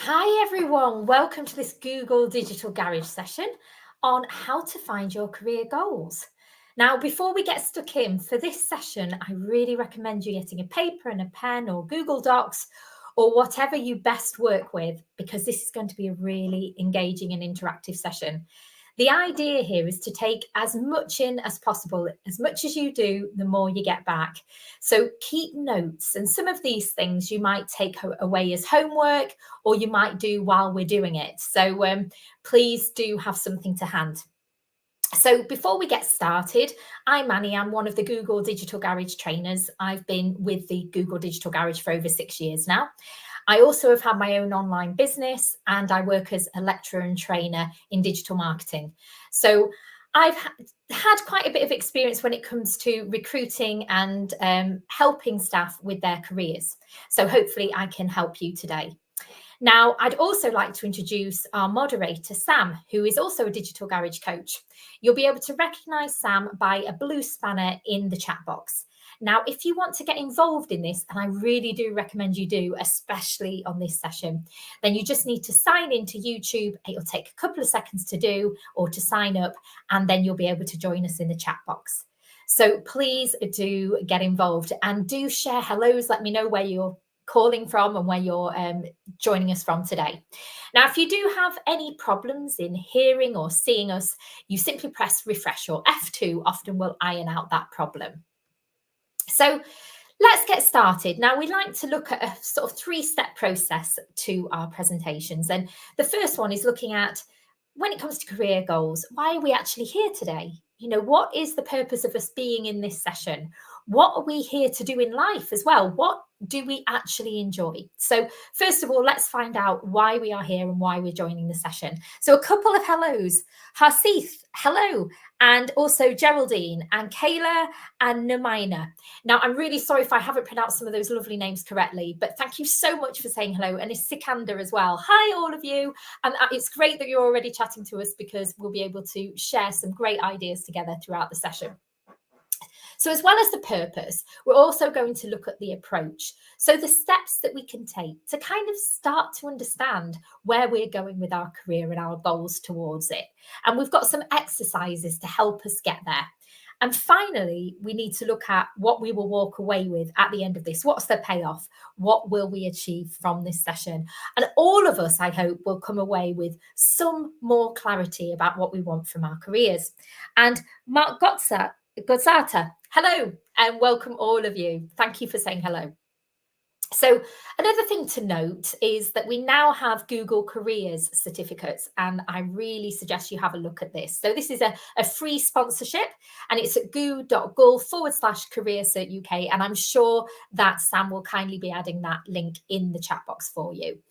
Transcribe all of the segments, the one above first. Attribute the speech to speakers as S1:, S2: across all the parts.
S1: Hi everyone, welcome to this Google Digital Garage session on how to find your career goals. Now, before we get stuck in for this session, I really recommend you getting a paper and a pen or Google Docs or whatever you best work with, because this is going to be a really engaging and interactive session. The idea here is to take as much in as possible. As much as you do, the more you get back. So keep notes, and some of these things you might take away as homework or you might do while we're doing it. So please do have something to hand. So before we get started, I'm Annie. I'm one of the Google Digital Garage trainers. I've been with the Google Digital Garage for over 6 years now. I also have had my own online business and I work as a lecturer and trainer in digital marketing. So I've had quite a bit of experience when it comes to recruiting and helping staff with their careers. So hopefully I can help you today. Now, I'd also like to introduce our moderator, Sam, who is also a digital garage coach. You'll be able to recognise Sam by a blue spanner in the chat box. Now, if you want to get involved in this, and I really do recommend you do, especially on this session, then you just need to sign into YouTube. It'll take a couple of seconds to do or to sign up, and then you'll be able to join us in the chat box. So please do get involved and do share hellos. Let me know where you're calling from and where you're joining us from today. Now, if you do have any problems in hearing or seeing us, you simply press refresh or F2 often will iron out that problem. So let's get started. Now, we like to look at a sort of three-step process to our presentations. And the first one is looking at, when it comes to career goals, why are we actually here today? You know, what is the purpose of us being in this session? What are we here to do in life as well? What do we actually enjoy? So first of all, let's find out why we are here and why we're joining the session. So a couple of hellos. Harseeth, hello. And also Geraldine and Kayla and Namaina. Now, I'm really sorry if I haven't pronounced some of those lovely names correctly, but thank you so much for saying hello. And it's Sikander as well. Hi, all of you. And it's great that you're already chatting to us, because we'll be able to share some great ideas together throughout the session. So as well as the purpose, we're also going to look at the approach. So the steps that we can take to kind of start to understand where we're going with our career and our goals towards it. And we've got some exercises to help us get there. And finally, we need to look at what we will walk away with at the end of this. What's the payoff? What will we achieve from this session? And all of us, I hope, will come away with some more clarity about what we want from our careers. And Mark Gozzata, hello, and welcome all of you. Thank you for saying hello. So another thing to note is that we now have Google Careers certificates, and I really suggest you have a look at this. So this is a free sponsorship, and it's at goo.gul/careercert.uk, and I'm sure that Sam will kindly be adding that link in the chat box for you.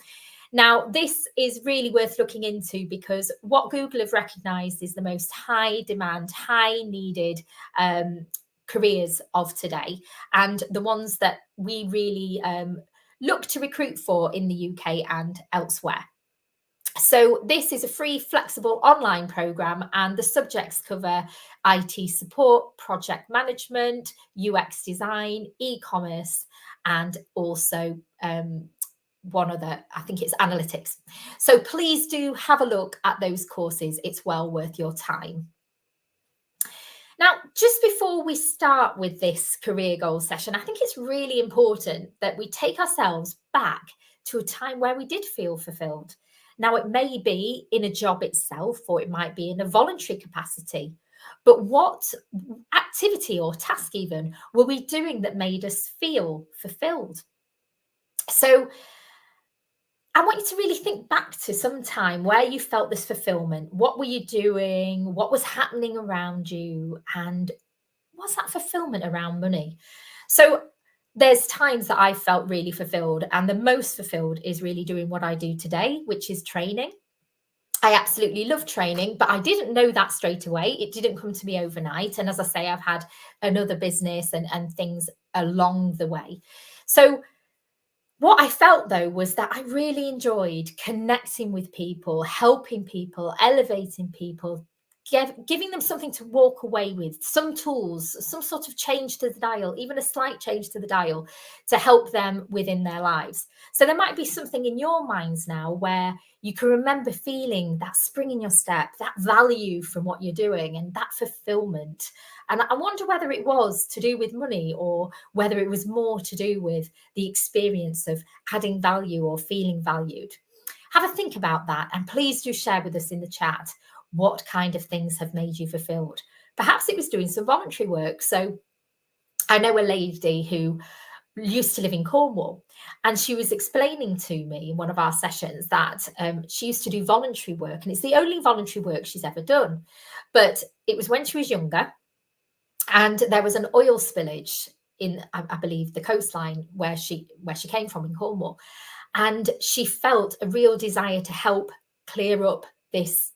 S1: Now, this is really worth looking into, because what Google have recognised is the most high demand, high needed careers of today, and the ones that we really look to recruit for in the UK and elsewhere. So this is a free, flexible online program, and the subjects cover IT support, project management, UX design, e-commerce, and also one other, I think it's analytics. So please do have a look at those courses. It's well worth your time. Now, just before we start with this career goals session, I think it's really important that we take ourselves back to a time where we did feel fulfilled. Now, it may be in a job itself, or it might be in a voluntary capacity, but what activity or task even were we doing that made us feel fulfilled? So I want you to really think back to some time where you felt this fulfillment. What were you doing? What was happening around you? And was that fulfillment around money? So there's times that I felt really fulfilled, and the most fulfilled is really doing what I do today, which is training. I absolutely love training, but I didn't know that straight away. It didn't come to me overnight. And as I say, I've had another business and things along the way. So what I felt, though, was that I really enjoyed connecting with people, helping people, elevating people, giving them something to walk away with, some tools, some sort of change to the dial, even a slight change to the dial to help them within their lives. So there might be something in your minds now where you can remember feeling that spring in your step, that value from what you're doing, and that fulfillment. And I wonder whether it was to do with money or whether it was more to do with the experience of adding value or feeling valued. Have a think about that, and please do share with us in the chat what kind of things have made you fulfilled. Perhaps it was doing some voluntary work. So I know a lady who used to live in Cornwall, and she was explaining to me in one of our sessions that she used to do voluntary work, and it's the only voluntary work she's ever done. But it was when she was younger, and there was an oil spillage in, I believe, the coastline where she came from in Cornwall, and she felt a real desire to help clear up this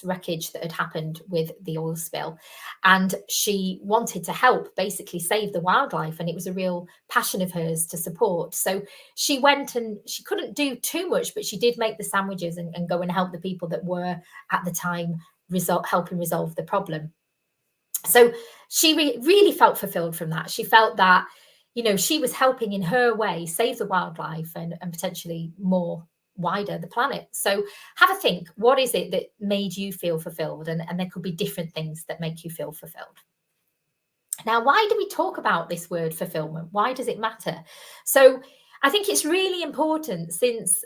S1: wreckage that had happened with the oil spill, and she wanted to help basically save the wildlife, and it was a real passion of hers to support. So she went, and she couldn't do too much, but she did make the sandwiches and go and help the people that were at the time helping resolve the problem. So she really felt fulfilled from that. She felt that, you know, she was helping in her way save the wildlife and potentially more wider the planet. So have a think, what is it that made you feel fulfilled? And there could be different things that make you feel fulfilled. Now, why do we talk about this word fulfillment? Why does it matter? So I think it's really important, since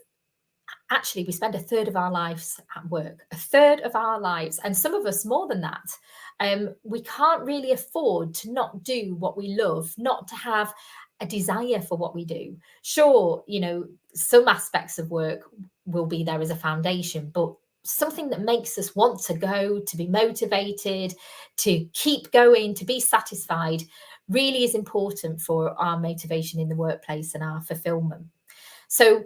S1: actually we spend a third of our lives at work, a third of our lives, and some of us more than that. We can't really afford to not do what we love, not to have a desire for what we do. Sure, you know, some aspects of work will be there as a foundation, but something that makes us want to go, to be motivated, to keep going, to be satisfied, really is important for our motivation in the workplace and our fulfillment. So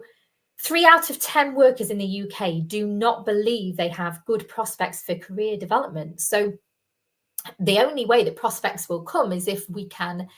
S1: 3 out of 10 workers in the UK do not believe they have good prospects for career development. So the only way that prospects will come is if we can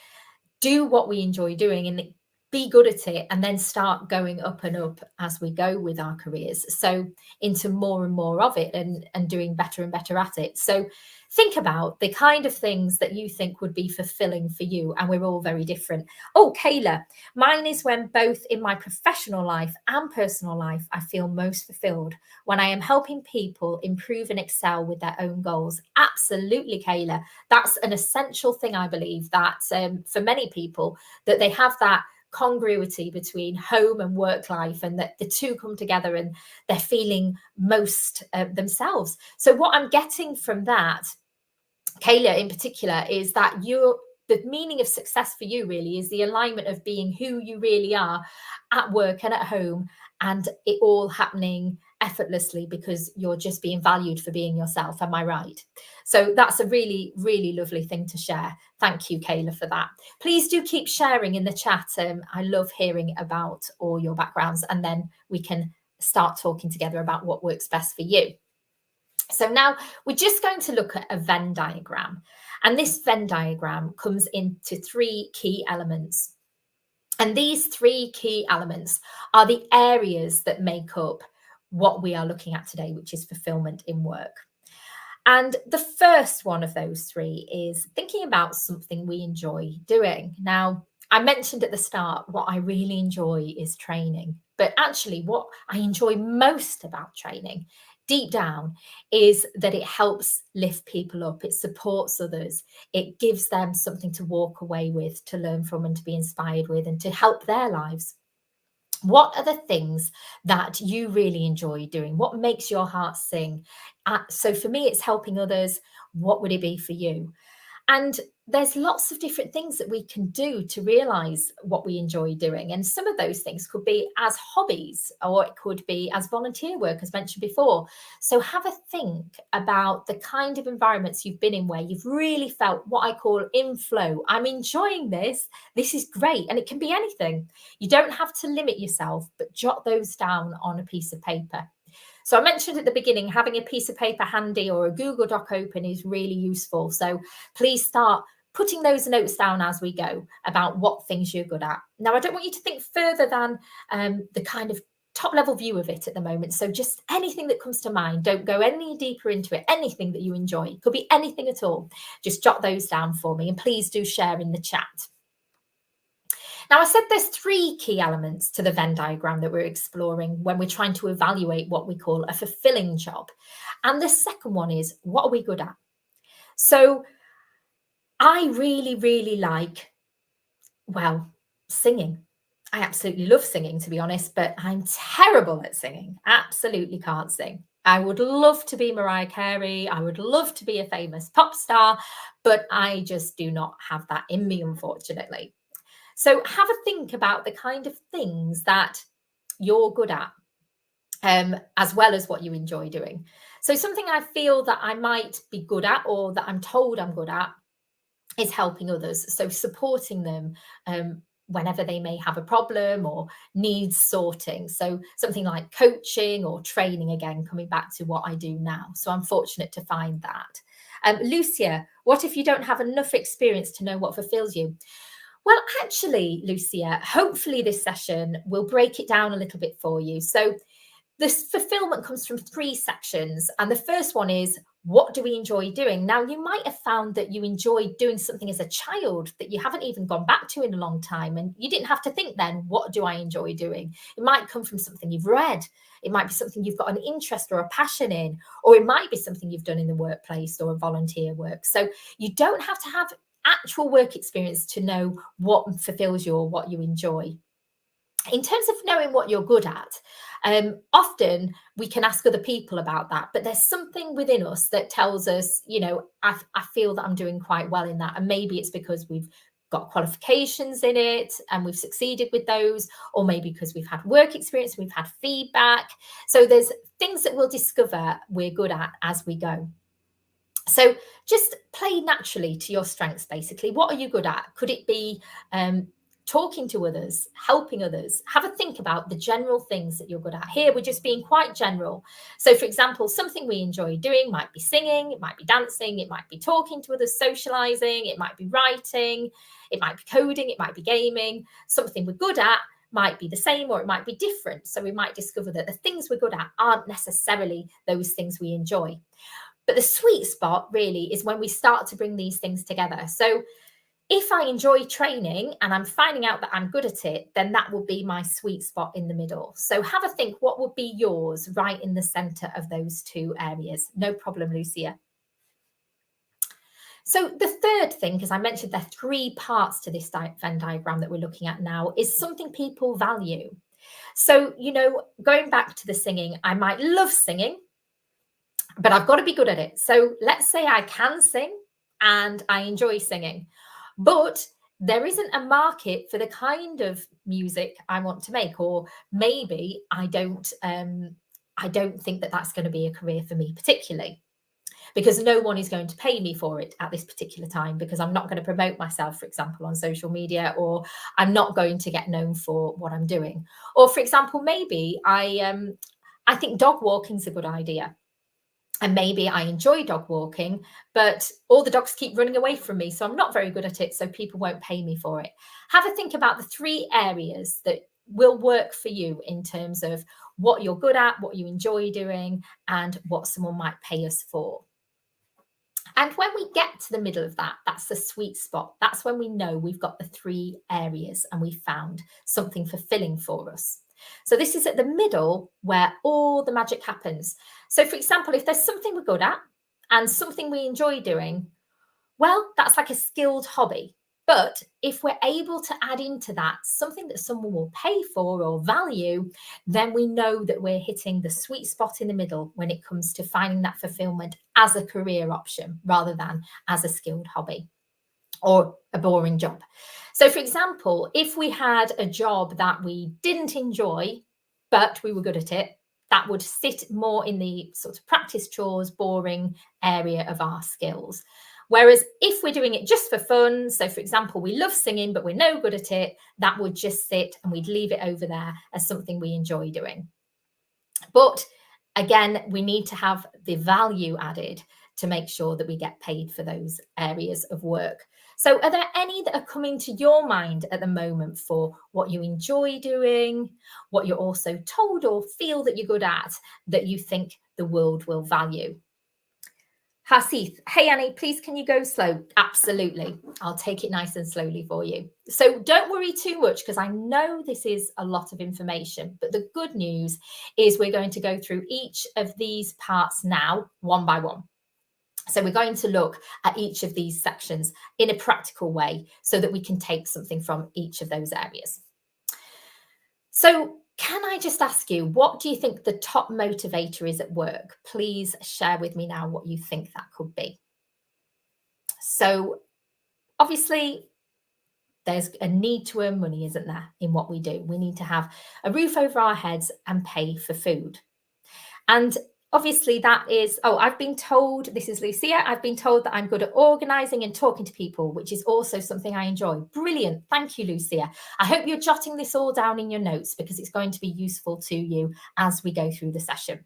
S1: do what we enjoy doing and be good at it, and then start going up and up as we go with our careers. So into more and more of it, and doing better and better at it. So think about the kind of things that you think would be fulfilling for you. And we're all very different. Oh, Kayla, mine is when both in my professional life and personal life, I feel most fulfilled when I am helping people improve and excel with their own goals. Absolutely, Kayla. That's an essential thing, I believe, that for many people, that they have that congruity between home and work life, and that the two come together and they're feeling most themselves. So what I'm getting from that, Kayla, in particular, is that the meaning of success for you really is the alignment of being who you really are at work and at home, and it all happening effortlessly because you're just being valued for being yourself. Am I right? So that's a really, really lovely thing to share. Thank you, Kayla, for that. Please do keep sharing in the chat. I love hearing about all your backgrounds, and then we can start talking together about what works best for you. So now we're just going to look at a Venn diagram, and this Venn diagram comes into 3 key elements. And these 3 key elements are the areas that make up what we are looking at today, which is fulfillment in work. And the first one of those 3 is thinking about something we enjoy doing. Now, I mentioned at the start, what I really enjoy is training, but actually what I enjoy most about training, deep down, is that it helps lift people up, it supports others, it gives them something to walk away with, to learn from, and to be inspired with, and to help their lives. What are the things that you really enjoy doing? What makes your heart sing? So for me, it's helping others. What would it be for you? And there's lots of different things that we can do to realize what we enjoy doing. And some of those things could be as hobbies, or it could be as volunteer work, as mentioned before. So have a think about the kind of environments you've been in where you've really felt what I call in flow. I'm enjoying this. This is great. And it can be anything. You don't have to limit yourself, but jot those down on a piece of paper. So I mentioned at the beginning, having a piece of paper handy or a Google Doc open is really useful. So please start putting those notes down as we go about what things you're good at. Now, I don't want you to think further than the kind of top level view of it at the moment. So just anything that comes to mind, don't go any deeper into it. Anything that you enjoy, it could be anything at all. Just jot those down for me, and please do share in the chat. Now, I said there's 3 key elements to the Venn diagram that we're exploring when we're trying to evaluate what we call a fulfilling job. And the second one is, what are we good at? So I really, really like, well, singing. I absolutely love singing, to be honest, but I'm terrible at singing. Absolutely can't sing. I would love to be Mariah Carey. I would love to be a famous pop star, but I just do not have that in me, unfortunately. So have a think about the kind of things that you're good at, as well as what you enjoy doing. So something I feel that I might be good at, or that I'm told I'm good at, is helping others. So supporting them whenever they may have a problem or needs sorting. So something like coaching or training, again, coming back to what I do now. So I'm fortunate to find that. Lucia, what if you don't have enough experience to know what fulfills you? Well, actually, Lucia, hopefully this session will break it down a little bit for you. So this fulfillment comes from 3 sections. And the first one is, what do we enjoy doing? Now, you might have found that you enjoyed doing something as a child that you haven't even gone back to in a long time. And you didn't have to think then, what do I enjoy doing? It might come from something you've read. It might be something you've got an interest or a passion in, or it might be something you've done in the workplace or a volunteer work. So you don't have to have actual work experience to know what fulfills you or what you enjoy. In terms of knowing what you're good at, often we can ask other people about that, but there's something within us that tells us, I feel that I'm doing quite well in that. And maybe it's because we've got qualifications in it and we've succeeded with those, or maybe because we've had work experience, we've had feedback. So there's things that we'll discover we're good at as we go. So just play naturally to your strengths, basically. What are you good at? Could it be talking to others, helping others? Have a think about the general things that you're good at. Here, we're just being quite general. So, for example, something we enjoy doing might be singing, it might be dancing, it might be talking to others, socializing, it might be writing, it might be coding, it might be gaming. Something we're good at might be the same, or it might be different. So we might discover that the things we're good at aren't necessarily those things we enjoy. But the sweet spot really is when we start to bring these things together. So if I enjoy training and I'm finding out that I'm good at it, then that will be my sweet spot in the middle. So have a think, what would be yours right in the center of those 2 areas? No problem, Lucia. So the third thing, because I mentioned there are 3 parts to this Venn diagram that we're looking at now, is something people value. So, going back to the singing, I might love singing, but I've got to be good at it. So let's say I can sing and I enjoy singing, but there isn't a market for the kind of music I want to make, or maybe I don't think that that's going to be a career for me particularly, because no one is going to pay me for it at this particular time, because I'm not going to promote myself, for example, on social media, or I'm not going to get known for what I'm doing. Or, for example, maybe I think dog walking's a good idea. And maybe I enjoy dog walking, but all the dogs keep running away from me, so I'm not very good at it, so people won't pay me for it. Have a think about the 3 areas that will work for you in terms of what you're good at, what you enjoy doing, and what someone might pay us for. And when we get to the middle of that, that's the sweet spot. That's when we know we've got the 3 areas and we've found something fulfilling for us. So this is at the middle where all the magic happens. So, for example, if there's something we're good at and something we enjoy doing, well, that's like a skilled hobby. But if we're able to add into that something that someone will pay for or value, then we know that we're hitting the sweet spot in the middle when it comes to finding that fulfillment as a career option rather than as a skilled hobby or a boring job. So, for example, if we had a job that we didn't enjoy, but we were good at it, that would sit more in the sort of practice chores, boring area of our skills. Whereas if we're doing it just for fun, so for example, we love singing, but we're no good at it, that would just sit and we'd leave it over there as something we enjoy doing. But again, we need to have the value added to make sure that we get paid for those areas of work. So are there any that are coming to your mind at the moment for what you enjoy doing, what you're also told or feel that you're good at, that you think the world will value? Hasith, hey Annie, please can you go slow? Absolutely. I'll take it nice and slowly for you. So don't worry too much, because I know this is a lot of information, but the good news is we're going to go through each of these parts now, one by one. So we're going to look at each of these sections in a practical way so that we can take something from each of those areas. So can I just ask you, what do you think the top motivator is at work? Please share with me now what you think that could be. So obviously, there's a need to earn money, isn't there, in what we do? We need to have a roof over our heads and pay for food. And obviously that is, I've been told, this is Lucia, I've been told that I'm good at organising and talking to people, which is also something I enjoy. Brilliant. Thank you, Lucia. I hope you're jotting this all down in your notes, because it's going to be useful to you as we go through the session.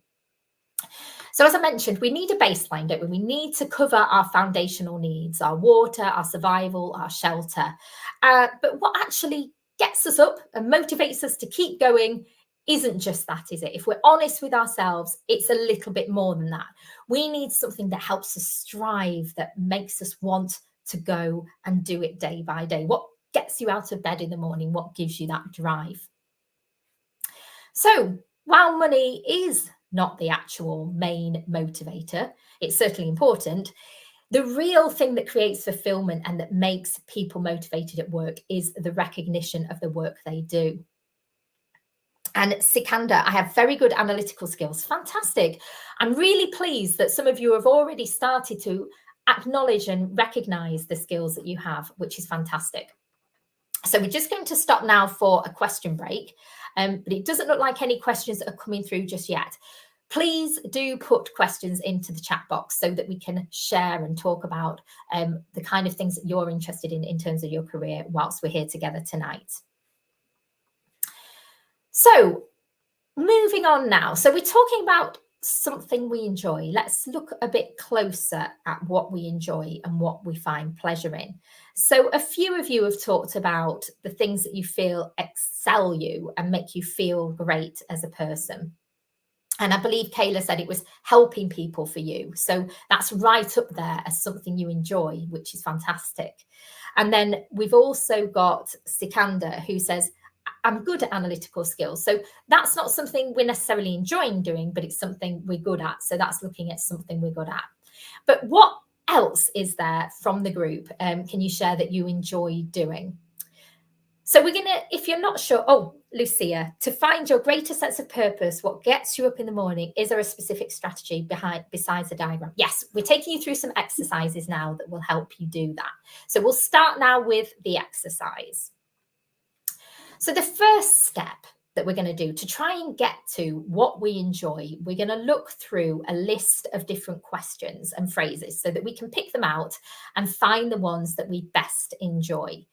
S1: So as I mentioned, we need a baseline, don't we? We need to cover our foundational needs, our water, our survival, our shelter. But what actually gets us up and motivates us to keep going isn't just that, is it? If we're honest with ourselves, it's a little bit more than that. We need something that helps us strive, that makes us want to go and do it day by day. What gets you out of bed in the morning? What gives you that drive? So while money is not the actual main motivator, it's certainly important, the real thing that creates fulfillment and that makes people motivated at work is the recognition of the work they do. And Sikandar, I have very good analytical skills. Fantastic. I'm really pleased that some of you have already started to acknowledge and recognize the skills that you have, which is fantastic. So we're just going to stop now for a question break, but it doesn't look like any questions are coming through just yet. Please do put questions into the chat box so that we can share and talk about the kind of things that you're interested in terms of your career whilst we're here together tonight. So moving on now. So we're talking about something we enjoy. Let's look a bit closer at what we enjoy and what we find pleasure in. So a few of you have talked about the things that you feel excel you and make you feel great as a person. And I believe Kayla said it was helping people for you. So that's right up there as something you enjoy, which is fantastic. And then we've also got Sikandar, who says, I'm good at analytical skills. So that's not something we're necessarily enjoying doing, but it's something we're good at. So that's looking at something we're good at. But what else is there from the group? Can you share that you enjoy doing? So we're going to, if you're not sure, Lucia, to find your greater sense of purpose, what gets you up in the morning, is there a specific strategy besides the diagram? Yes, we're taking you through some exercises now that will help you do that. So we'll start now with the exercise. So the first step that we're going to do to try and get to what we enjoy, we're going to look through a list of different questions and phrases so that we can pick them out and find the ones that we best enjoy.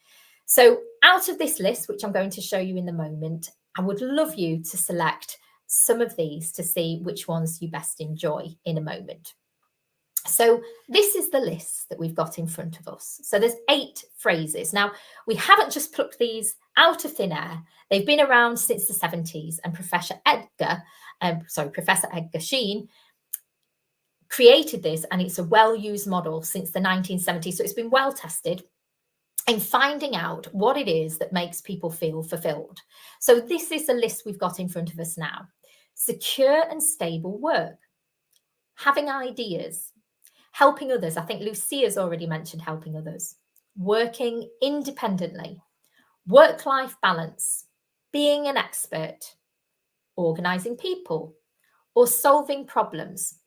S1: So out of this list, which I'm going to show you in a moment, I would love you to select some of these to see which ones you best enjoy in a moment. So this is the list that we've got in front of us. So there's 8 phrases. Now, we haven't just plucked these out of thin air. They've been around since the 70s, and Professor Edgar Schein created this, and it's a well-used model since the 1970s. So it's been well tested in finding out what it is that makes people feel fulfilled. So this is the list we've got in front of us now. Secure and stable work, having ideas, helping others. I think Lucia's already mentioned helping others. Working independently, work-life balance, being an expert, organising people, or solving problems.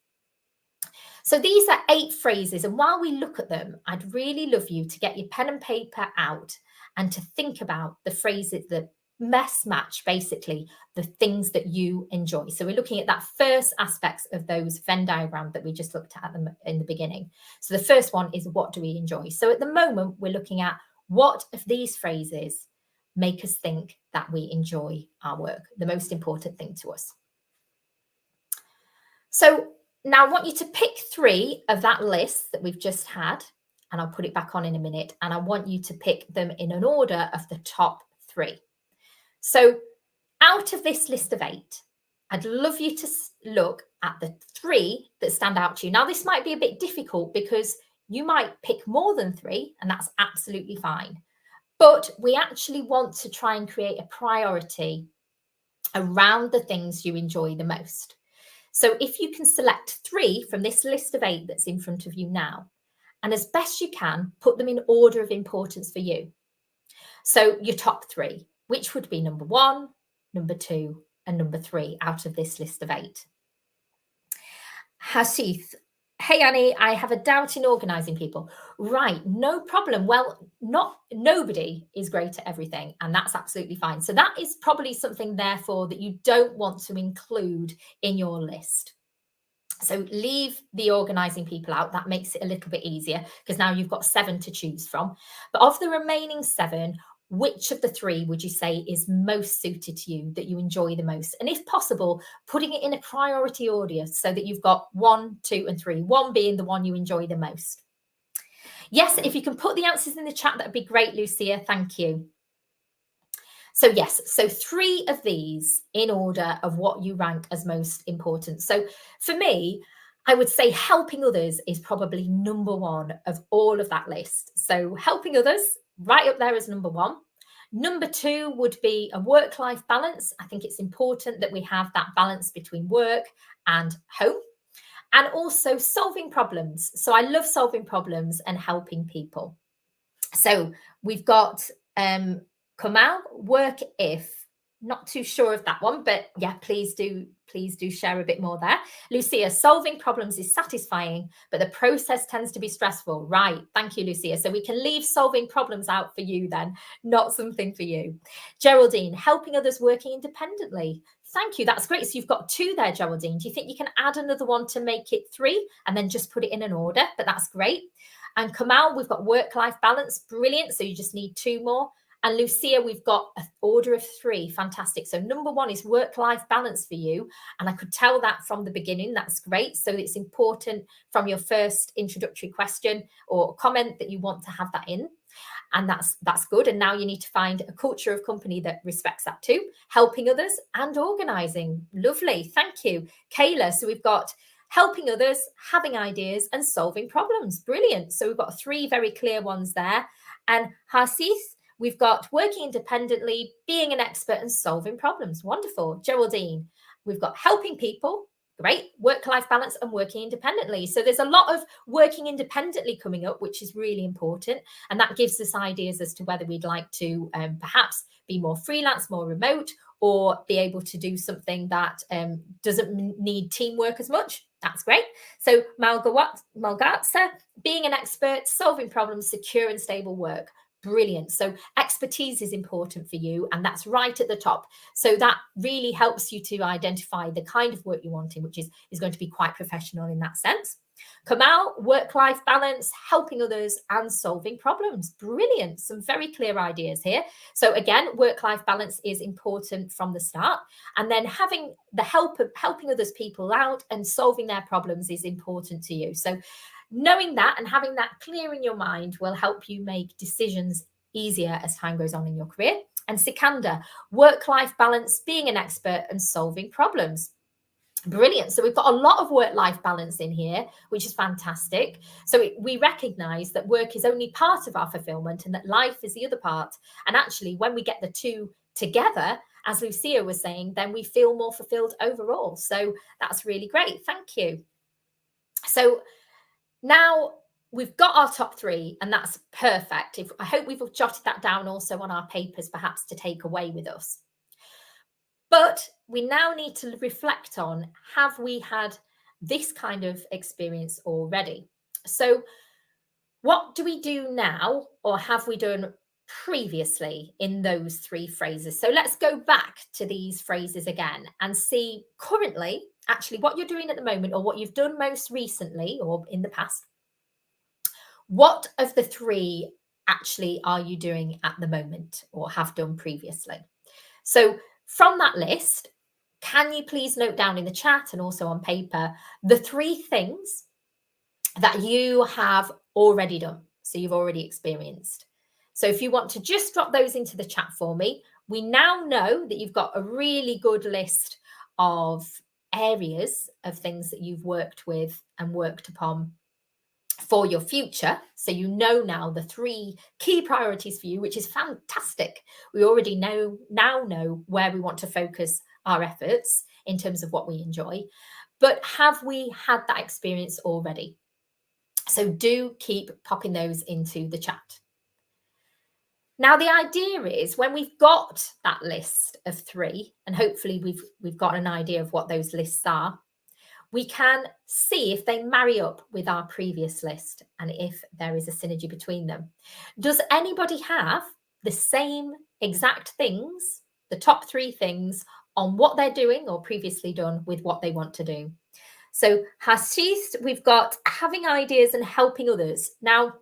S1: So these are 8 phrases, and while we look at them, I'd really love you to get your pen and paper out and to think about the phrases that best match basically the things that you enjoy. So we're looking at that first aspects of those Venn diagram that we just looked at them in the beginning. So the first one is, what do we enjoy? So at the moment, we're looking at what of these phrases make us think that we enjoy our work, the most important thing to us. So Now I want you to pick 3 of that list that we've just had, and I'll put it back on in a minute, and I want you to pick them in an order of the top 3. So out of this list of 8, I'd love you to look at the 3 that stand out to you. Now, this might be a bit difficult because you might pick more than 3, and that's absolutely fine. But we actually want to try and create a priority around the things you enjoy the most. So if you can select 3 from this list of 8 that's in front of you now, and as best you can, put them in order of importance for you. So your top 3, which would be number 1, number 2, and number 3 out of this list of 8. Hasith, hey Annie, I have a doubt in organising people. Right, no problem. Well, nobody is great at everything, and that's absolutely fine. So that is probably something, therefore, that you don't want to include in your list. So leave the organising people out. That makes it a little bit easier because now you've got 7 to choose from. But of the remaining 7, which of the 3 would you say is most suited to you, that you enjoy the most? And if possible, putting it in a priority order so that you've got 1, 2, and 3, 1 being the one you enjoy the most. Yes, if you can put the answers in the chat, that'd be great, Lucia. Thank you. So yes, so 3 of these in order of what you rank as most important. So for me, I would say helping others is probably number 1 of all of that list. So helping others, right up there as number 1. Number 2 would be a work-life balance. I think it's important that we have that balance between work and home. And also solving problems. So I love solving problems and helping people. So we've got Kamal, work if. Not too sure of that one, but yeah, please do share a bit more there. Lucia, solving problems is satisfying, but the process tends to be stressful. Right. Thank you, Lucia. So we can leave solving problems out for you then, not something for you. Geraldine, helping others working independently. Thank you. That's great. So you've got 2 there, Geraldine. Do you think you can add another one to make it 3 and then just put it in an order? But that's great. And Kamal, we've got work-life balance. Brilliant. So you just need 2 more. And Lucia, we've got an order of 3. Fantastic. So number 1 is work-life balance for you. And I could tell that from the beginning. That's great. So it's important from your first introductory question or comment that you want to have that in. And that's good. And now you need to find a culture of company that respects that too. Helping others and organising. Lovely. Thank you. Kayla, so we've got helping others, having ideas, and solving problems. Brilliant. So we've got 3 very clear ones there. And Hasith, we've got working independently, being an expert, and solving problems. Wonderful. Geraldine, we've got helping people. Great. Work-life balance and working independently. So there's a lot of working independently coming up, which is really important. And that gives us ideas as to whether we'd like to perhaps be more freelance, more remote, or be able to do something that doesn't need teamwork as much. That's great. So Malgatsa, being an expert, solving problems, secure and stable work. Brilliant. So expertise is important for you, and that's right at the top. So that really helps you to identify the kind of work you're wanting, which is going to be quite professional in that sense. Kamal, work-life balance, helping others, and solving problems. Brilliant. Some very clear ideas here. So again, work-life balance is important from the start. And then having the help of helping others people out and solving their problems is important to you. So knowing that and having that clear in your mind will help you make decisions easier as time goes on in your career. And Sikandar, work-life balance, being an expert, and solving problems. Brilliant. So we've got a lot of work-life balance in here, which is fantastic. So we recognize that work is only part of our fulfillment and that life is the other part. And actually, when we get the 2 together, as Lucia was saying, then we feel more fulfilled overall. So that's really great. Thank you. So now we've got our top 3, and that's perfect. I hope we've jotted that down also on our papers, perhaps to take away with us. But we now need to reflect on, have we had this kind of experience already? So what do we do now, or have we done previously in those 3 phrases? So let's go back to these phrases again and see currently, actually, what you're doing at the moment, or what you've done most recently or in the past. What of the 3 actually are you doing at the moment or have done previously? So from that list, can you please note down in the chat and also on paper the 3 things that you have already done, so you've already experienced. So if you want to just drop those into the chat for me, we now know that you've got a really good list of areas of things that you've worked with and worked upon for your future. So you know now the 3 key priorities for you, which is fantastic. We already now know where we want to focus our efforts in terms of what we enjoy. But have we had that experience already? So do keep popping those into the chat. Now, the idea is when we've got that list of 3, and hopefully we've got an idea of what those lists are, we can see if they marry up with our previous list and if there is a synergy between them. Does anybody have the same exact things, the top 3 things, on what they're doing or previously done with what they want to do? So Harshit, we've got having ideas and helping others. Now,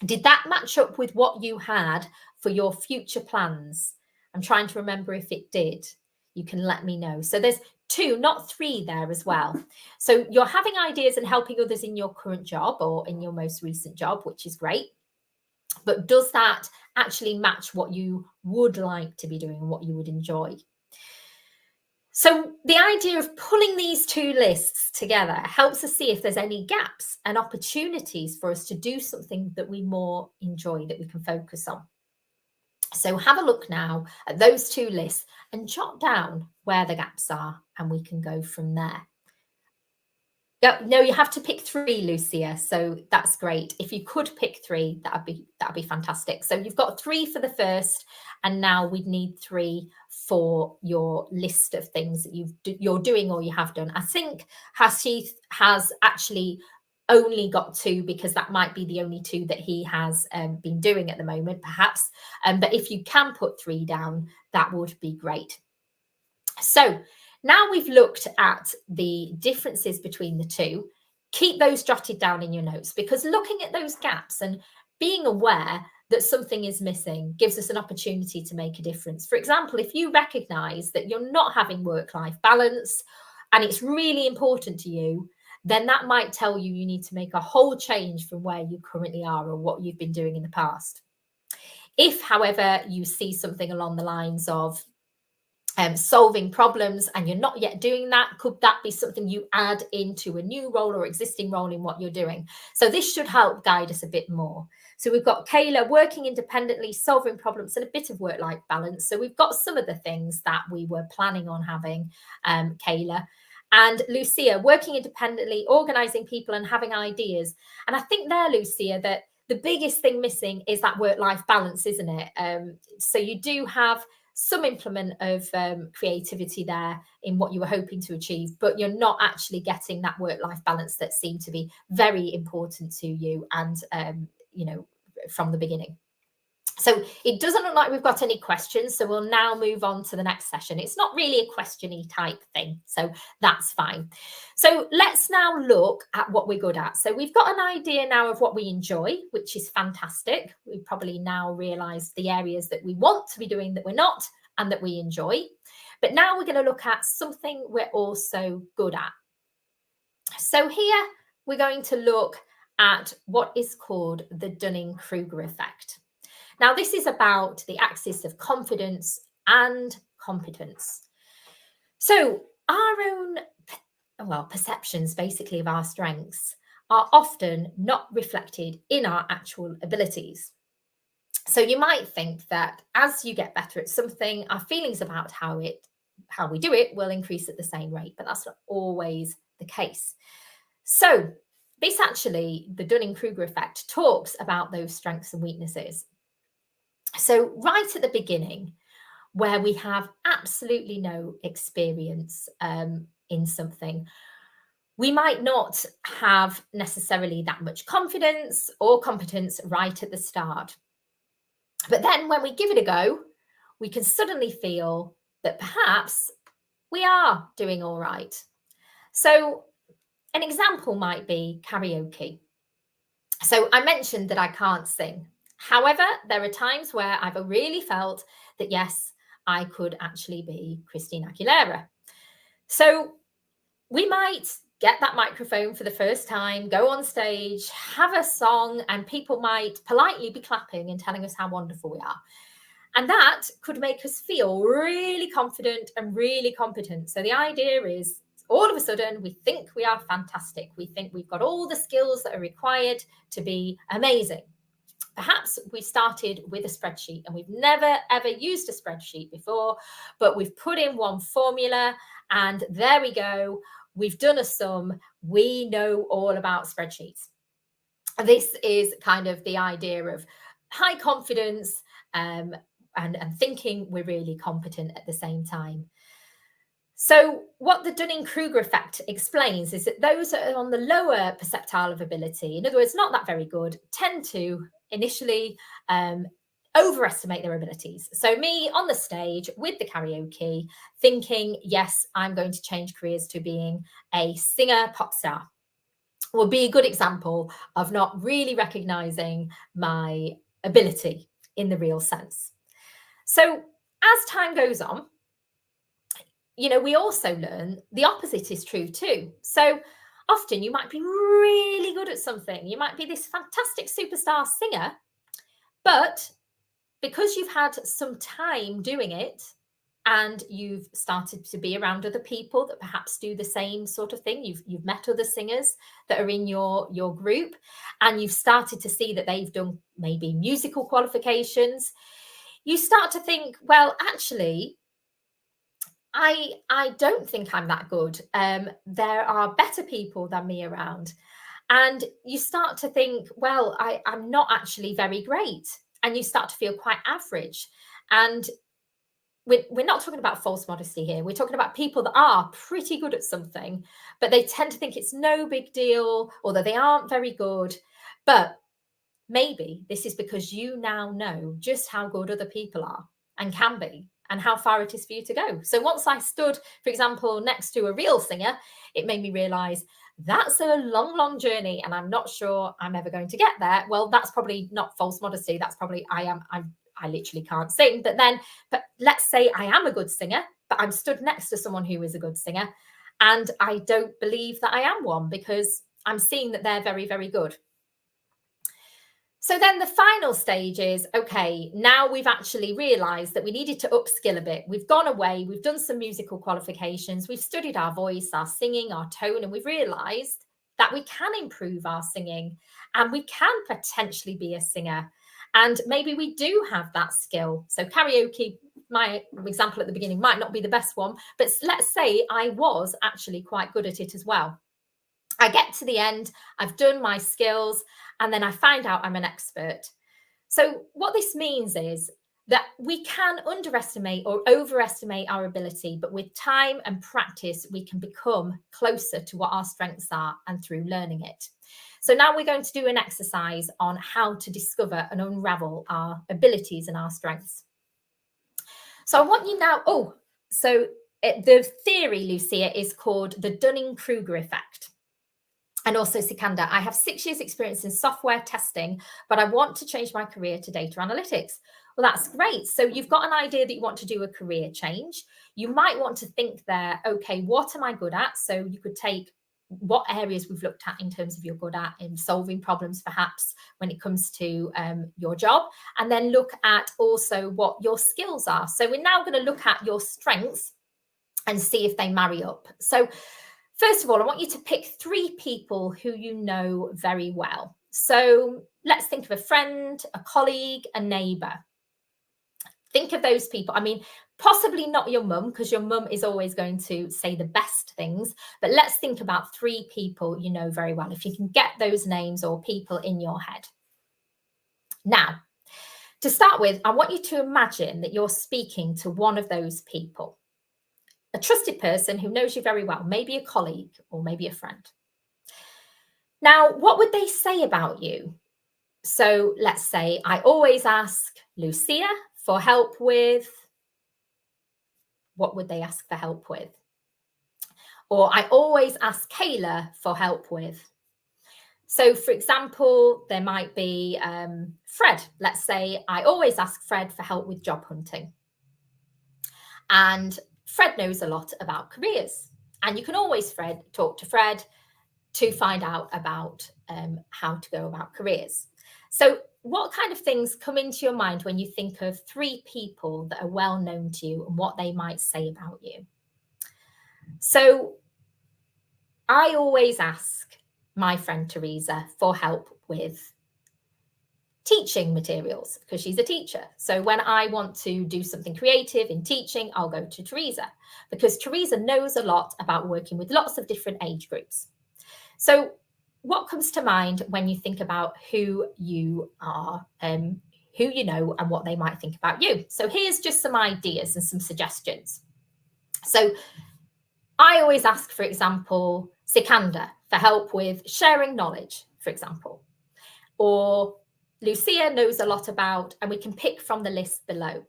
S1: did that match up with what you had for your future plans? I'm trying to remember if it did. You can let me know. So there's 2, not 3 there as well. So you're having ideas and helping others in your current job or in your most recent job, which is great. But does that actually match what you would like to be doing and what you would enjoy? So the idea of pulling these 2 lists together helps us see if there's any gaps and opportunities for us to do something that we more enjoy, that we can focus on. So have a look now at those 2 lists and jot down where the gaps are, and we can go from there. No, you have to pick 3, Lucia. So that's great. If you could pick 3, that'd be fantastic. So you've got 3 for the first, and now we'd need 3 for your list of things that you're doing or you have done. I think Harshit has actually only got 2 because that might be the only 2 that he has been doing at the moment, perhaps. But if you can put 3 down, that would be great. So now we've looked at the differences between the 2. Keep those jotted down in your notes, because looking at those gaps and being aware that something is missing gives us an opportunity to make a difference. For example, if you recognize that you're not having work-life balance and it's really important to you, then that might tell you you need to make a whole change from where you currently are or what you've been doing in the past. If, however, you see something along the lines of solving problems and you're not yet doing that, could that be something you add into a new role or existing role in what you're doing? So this should help guide us a bit more. So we've got Kayla working independently, solving problems, and a bit of work-life balance. So we've got some of the things that we were planning on having, Kayla. And Lucia, working independently, organising people and having ideas. And I think there, Lucia, that the biggest thing missing is that work-life balance, isn't it? So you do have some implement of creativity there in what you were hoping to achieve, but you're not actually getting that work-life balance that seemed to be very important to you and, from the beginning. So it doesn't look like we've got any questions, so we'll now move on to the next session. It's not really a question-y type thing, so that's fine. So let's now look at what we're good at. So we've got an idea now of what we enjoy, which is fantastic. We've probably now realised the areas that we want to be doing that we're not and that we enjoy. But now we're going to look at something we're also good at. So here we're going to look at what is called the Dunning-Kruger effect. Now, this is about the axis of confidence and competence. So our own, perceptions basically of our strengths are often not reflected in our actual abilities. So you might think that as you get better at something, our feelings about how we do it will increase at the same rate, but that's not always the case. So this actually, the Dunning-Kruger effect, talks about those strengths and weaknesses. So right at the beginning, where we have absolutely no experience in something, we might not have necessarily that much confidence or competence right at the start. But then when we give it a go, we can suddenly feel that perhaps we are doing all right. So an example might be karaoke. So I mentioned that I can't sing. However, there are times where I've really felt that, yes, I could actually be Christina Aguilera. So we might get that microphone for the first time, go on stage, have a song, and people might politely be clapping and telling us how wonderful we are. And that could make us feel really confident and really competent. So the idea is all of a sudden we think we are fantastic. We think we've got all the skills that are required to be amazing. Perhaps we started with a spreadsheet and we've never ever used a spreadsheet before, but we've put in one formula and there we go. We've done a sum. We know all about spreadsheets. This is kind of the idea of high confidence and thinking we're really competent at the same time. So what the Dunning-Kruger effect explains is that those that are on the lower percentile of ability, in other words, not that very good, tend to initially overestimate their abilities. So me on the stage with the karaoke thinking, yes, I'm going to change careers to being a singer pop star will be a good example of not really recognizing my ability in the real sense. So as time goes on, we also learn the opposite is true too. So often you might be really good at something. You might be this fantastic superstar singer, but because you've had some time doing it and you've started to be around other people that perhaps do the same sort of thing, you've met other singers that are in your group, and you've started to see that they've done maybe musical qualifications, you start to think, well, actually, I don't think I'm that good. There are better people than me around. And you start to think, well, I'm not actually very great. And you start to feel quite average. And we're not talking about false modesty here. We're talking about people that are pretty good at something, but they tend to think it's no big deal, or that they aren't very good. But maybe this is because you now know just how good other people are and can be, and how far it is for you to go. So once I stood, for example, next to a real singer, it made me realize that's a long, long journey and I'm not sure I'm ever going to get there. Well, that's probably not false modesty. That's probably I literally can't sing. But let's say I am a good singer, but I'm stood next to someone who is a good singer. And I don't believe that I am one because I'm seeing that they're very, very good. So then the final stage is, okay, now we've actually realized that we needed to upskill a bit. We've gone away, we've done some musical qualifications, we've studied our voice, our singing, our tone, and we've realized that we can improve our singing and we can potentially be a singer. And maybe we do have that skill. So karaoke, my example at the beginning, might not be the best one, but let's say I was actually quite good at it as well. I get to the end, I've done my skills, and then I find out I'm an expert. So what this means is that we can underestimate or overestimate our ability, but with time and practice, we can become closer to what our strengths are and through learning it. So now we're going to do an exercise on how to discover and unravel our abilities and our strengths. So I want you now, the theory, Lucia, is called the Dunning-Kruger effect. And also Sikandar, I have 6 years experience in software testing, but I want to change my career to data analytics. Well, that's great. So you've got an idea that you want to do a career change. You might want to think there, okay, what am I good at? So you could take what areas we've looked at in terms of you're good at in solving problems, perhaps when it comes to your job, and then look at also what your skills are. So we're now going to look at your strengths and see if they marry up. So first of all, I want you to pick 3 people who you know very well. So let's think of a friend, a colleague, a neighbour. Think of those people. I mean, possibly not your mum, because your mum is always going to say the best things. But let's think about 3 people you know very well, if you can get those names or people in your head. Now, to start with, I want you to imagine that you're speaking to one of those people. A trusted person who knows you very well, maybe a colleague or maybe a friend. Now, what would they say about you? So let's say I always ask Lucia for help with, what would they ask for help with? Or I always ask Kayla for help with. So for example, there might be Fred. Let's say I always ask Fred for help with job hunting. And Fred knows a lot about careers. And you can always talk to Fred to find out about how to go about careers. So what kind of things come into your mind when you think of 3 people that are well known to you and what they might say about you? So I always ask my friend Teresa for help with teaching materials because she's a teacher. So when I want to do something creative in teaching, I'll go to Teresa because Teresa knows a lot about working with lots of different age groups. So what comes to mind when you think about who you are, who you know, and what they might think about you? So here's just some ideas and some suggestions. So I always ask, for example, Sikandar for help with sharing knowledge, for example, or Lucia knows a lot about, and we can pick from the list below.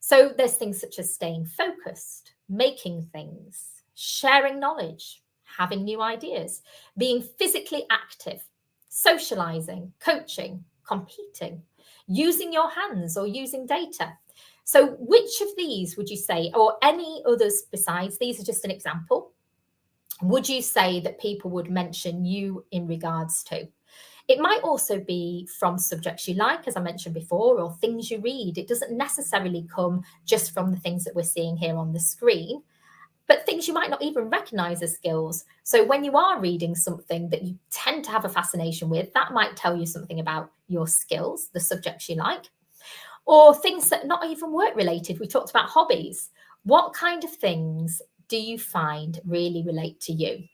S1: So there's things such as staying focused, making things, sharing knowledge, having new ideas, being physically active, socializing, coaching, competing, using your hands or using data. So which of these would you say, or any others besides, these are just an example, would you say that people would mention you in regards to? It might also be from subjects you like, as I mentioned before, or things you read. It doesn't necessarily come just from the things that we're seeing here on the screen, but things you might not even recognize as skills. So when you are reading something that you tend to have a fascination with, that might tell you something about your skills, the subjects you like, or things that are not even work related. We talked about hobbies. What kind of things do you find really relate to you?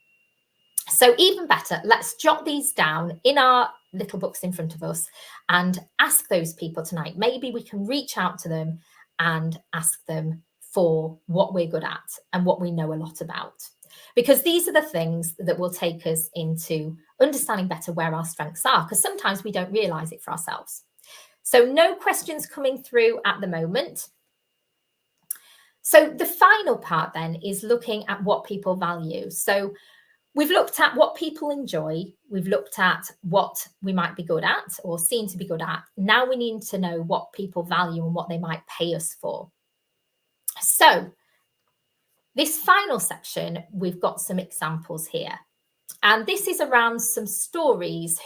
S1: So even better, let's jot these down in our little books in front of us and ask those people tonight. Maybe we can reach out to them and ask them for what we're good at and what we know a lot about. Because these are the things that will take us into understanding better where our strengths are, because sometimes we don't realize it for ourselves. So no questions coming through at the moment. So the final part then is looking at what people value. So we've looked at what people enjoy. We've looked at what we might be good at or seem to be good at. Now we need to know what people value and what they might pay us for. So this final section, we've got some examples here. And this is around some stories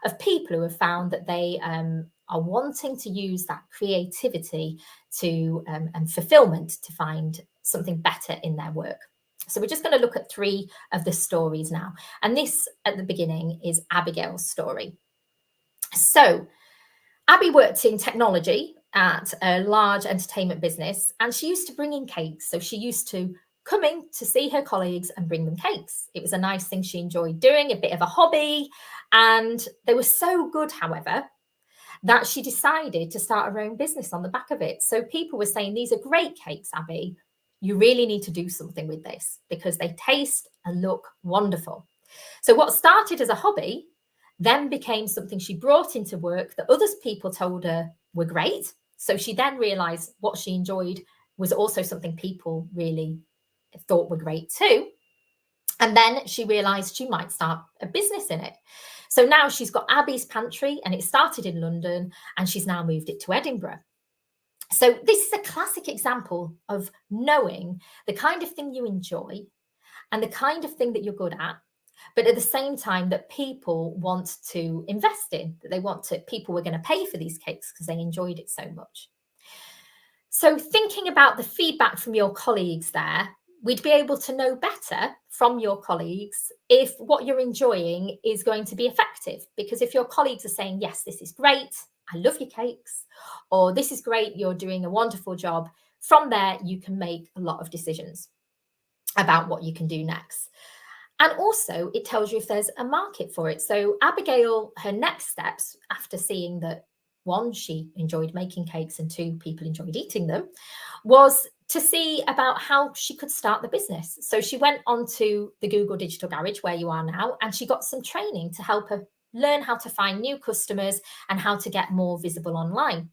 S1: of people who have found that they are wanting to use that creativity to and fulfillment to find something better in their work. So we're just going to look at 3 of the stories now. And this at the beginning is Abigail's story. So Abby worked in technology at a large entertainment business, and she used to bring in cakes. So she used to come in to see her colleagues and bring them cakes. It was a nice thing she enjoyed doing, a bit of a hobby. And they were so good, however, that she decided to start her own business on the back of it. So people were saying, these are great cakes, Abby. You really need to do something with this because they taste and look wonderful. So what started as a hobby then became something she brought into work that other people told her were great. So she then realized what she enjoyed was also something people really thought were great too. And then she realized she might start a business in it. So now she's got Abby's Pantry, and it started in London, and she's now moved it to Edinburgh. So this is a classic example of knowing the kind of thing you enjoy and the kind of thing that you're good at, but at the same time that people want to invest in, that people were going to pay for these cakes because they enjoyed it so much. So thinking about the feedback from your colleagues there, we'd be able to know better from your colleagues if what you're enjoying is going to be effective. Because if your colleagues are saying, yes, this is great, I love your cakes, or this is great, you're doing a wonderful job, from there you can make a lot of decisions about what you can do next. And also it tells you if there's a market for it. So Abigail, her next steps after seeing that 1, she enjoyed making cakes, and 2, people enjoyed eating them, was to see about how she could start the business. So she went on to the Google Digital Garage, where you are now, and she got some training to help her learn how to find new customers and how to get more visible online.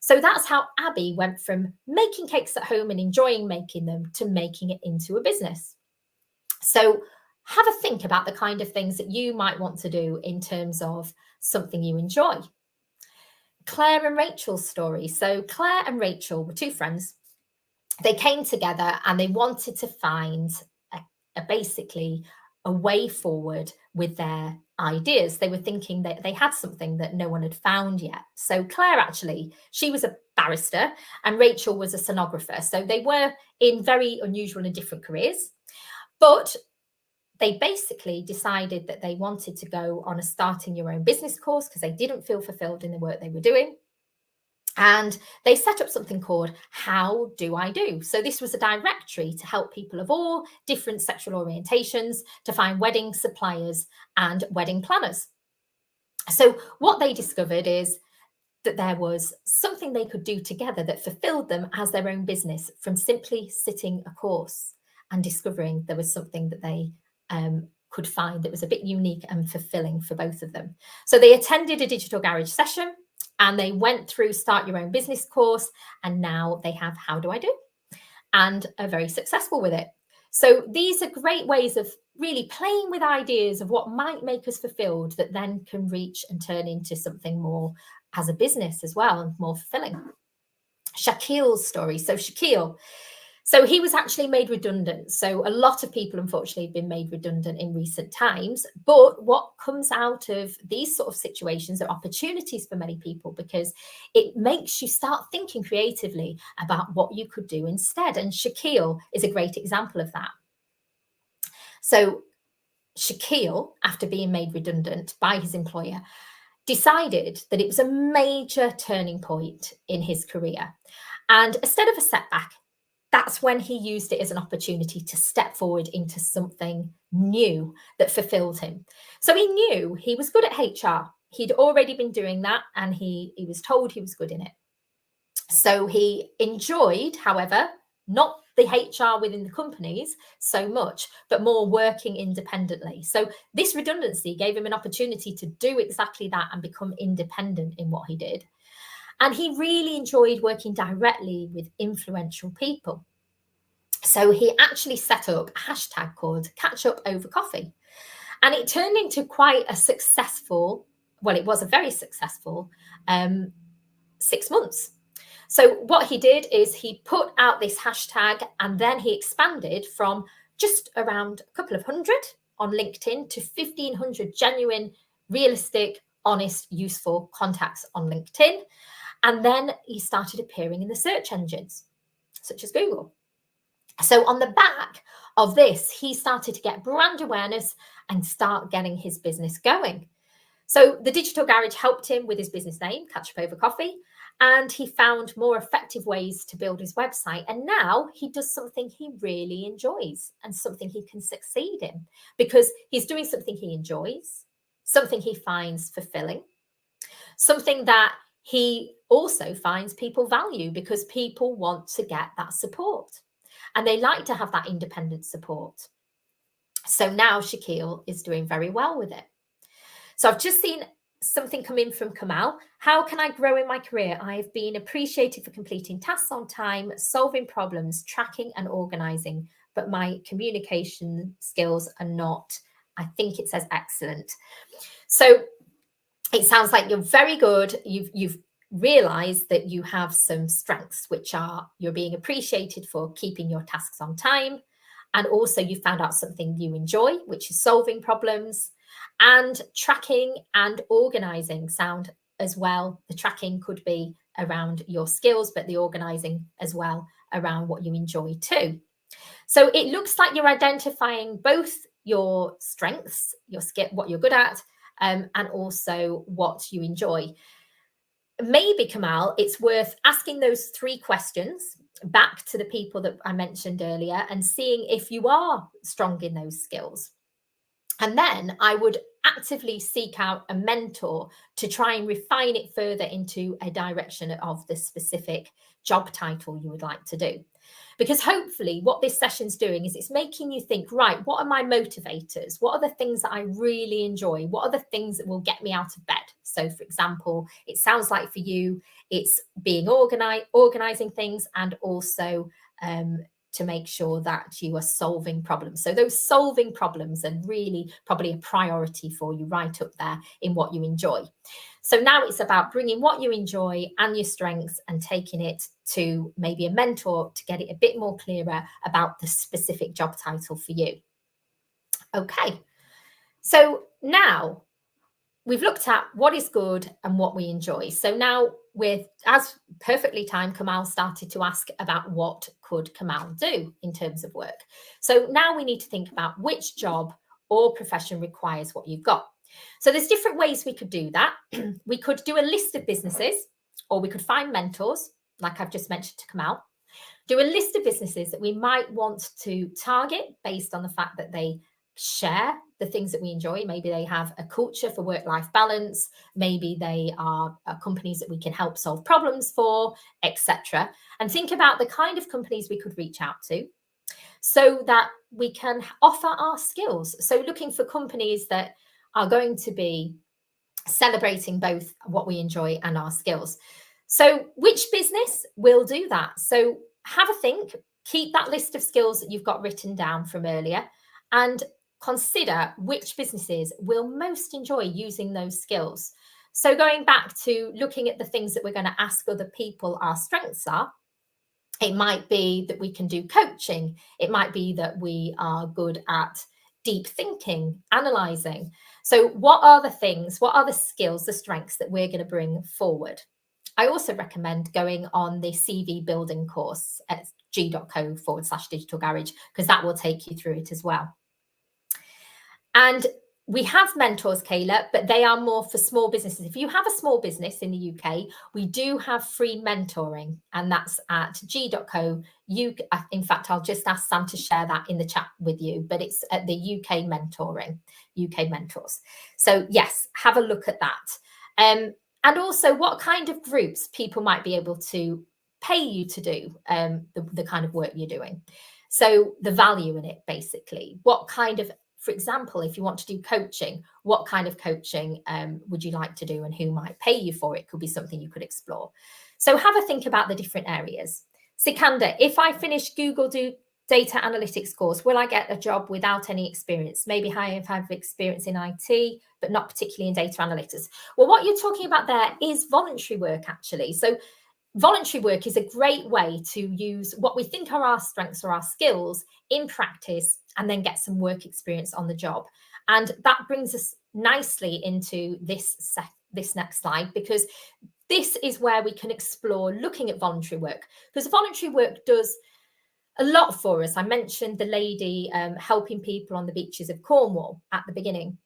S1: So that's how Abby went from making cakes at home and enjoying making them to making it into a business. So have a think about the kind of things that you might want to do in terms of something you enjoy. Claire and Rachel's story. So Claire and Rachel were 2 friends. They came together and they wanted to find basically a way forward with their ideas. They were thinking that they had something that no one had found yet. So Claire, actually, she was a barrister and Rachel was a sonographer. So they were in very unusual and different careers. But they basically decided that they wanted to go on a starting your own business course because they didn't feel fulfilled in the work they were doing. And they set up something called How Do I Do? So this was a directory to help people of all different sexual orientations to find wedding suppliers and wedding planners. So what they discovered is that there was something they could do together that fulfilled them as their own business from simply sitting a course and discovering there was something that they could find that was a bit unique and fulfilling for both of them. So they attended a Digital Garage session and they went through Start Your Own Business course, and now they have How Do I Do? And are very successful with it. So these are great ways of really playing with ideas of what might make us fulfilled that then can reach and turn into something more as a business as well and more fulfilling. Shaquille's story. So Shaquille, so he was actually made redundant. So a lot of people, unfortunately, have been made redundant in recent times. But what comes out of these sort of situations are opportunities for many people because it makes you start thinking creatively about what you could do instead. And Shaquille is a great example of that. So Shaquille, after being made redundant by his employer, decided that it was a major turning point in his career. And instead of a setback, that's when he used it as an opportunity to step forward into something new that fulfilled him. So he knew he was good at HR. He'd already been doing that and he was told he was good in it. So he enjoyed, however, not the HR within the companies so much, but more working independently. So this redundancy gave him an opportunity to do exactly that and become independent in what he did. And he really enjoyed working directly with influential people. So he actually set up a hashtag called Catch Up Over Coffee. And it turned into quite a successful, well, it was a very successful 6 months. So what he did is he put out this hashtag and then he expanded from just around a couple of hundred on LinkedIn to 1,500 genuine, realistic, honest, useful contacts on LinkedIn. And then he started appearing in the search engines, such as Google. So on the back of this, he started to get brand awareness and start getting his business going. So the Digital Garage helped him with his business name, Catch Up Over Coffee, and he found more effective ways to build his website. And now he does something he really enjoys and something he can succeed in because he's doing something he enjoys, something he finds fulfilling, something that he also finds people value because people want to get that support and they like to have that independent support. So now Shaquille is doing very well with it. So I've just seen something come in from Kamal. How can I grow in my career? I've been appreciated for completing tasks on time, solving problems, tracking and organizing, but my communication skills are not, I think it says excellent. So it sounds like you're very good. You've realized that you have some strengths, which are you're being appreciated for keeping your tasks on time. And also you found out something you enjoy, which is solving problems. And tracking and organizing sound as well. The tracking could be around your skills, but the organizing as well around what you enjoy too. So it looks like you're identifying both your strengths, your skill, what you're good at, and also what you enjoy. Maybe, Kamal, it's worth asking those 3 questions back to the people that I mentioned earlier and seeing if you are strong in those skills. And then I would actively seek out a mentor to try and refine it further into a direction of the specific job title you would like to do. Because hopefully what this session's doing is it's making you think, right, what are my motivators? What are the things that I really enjoy? What are the things that will get me out of bed? So for example, it sounds like for you, it's being organizing things and also to make sure that you are solving problems. So those solving problems are really probably a priority for you right up there in what you enjoy. So now it's about bringing what you enjoy and your strengths and taking it to maybe a mentor to get it a bit more clearer about the specific job title for you. Okay, so now we've looked at what is good and what we enjoy. So now with as perfectly timed, Kamal started to ask about what could Kamal do in terms of work. So now we need to think about which job or profession requires what you've got. So there's different ways we could do that. We could do a list of businesses, or we could find mentors, like I've just mentioned to Kamal. Do a list of businesses that we might want to target based on the fact that they share the things that we enjoy. Maybe they have a culture for work-life balance. Maybe they are companies that we can help solve problems for, etc. And think about the kind of companies we could reach out to so that we can offer our skills. So looking for companies that are going to be celebrating both what we enjoy and our skills. So which business will do that? So have a think, keep that list of skills that you've got written down from earlier, and consider which businesses will most enjoy using those skills. So going back to looking at the things that we're going to ask other people our strengths are, it might be that we can do coaching. It might be that we are good at deep thinking, analyzing. So what are the things, what are the skills, the strengths that we're going to bring forward? I also recommend going on the CV building course at g.co/digital garage, because that will take you through it as well. And we have mentors, Kayla, but they are more for small businesses. If you have a small business in the UK, we do have free mentoring, and that's at g.co. In fact, I'll just ask Sam to share that in the chat with you, but it's at the UK mentoring, UK mentors. So yes, have a look at that. And also what kind of groups people might be able to pay you to do the kind of work you're doing. So the value in it, basically. What kind of, for example, if you want to do coaching, what kind of coaching would you like to do and who might pay you for it? Could be something you could explore. So have a think about the different areas. Sikandar, if I finish Google data analytics course, will I get a job without any experience? Maybe I have experience in IT, but not particularly in data analytics. Well, what you're talking about there is voluntary work, actually. So voluntary work is a great way to use what we think are our strengths or our skills in practice and then get some work experience on the job. And that brings us nicely into this next slide, because this is where we can explore looking at voluntary work, because voluntary work does a lot for us. I mentioned the lady helping people on the beaches of Cornwall at the beginning.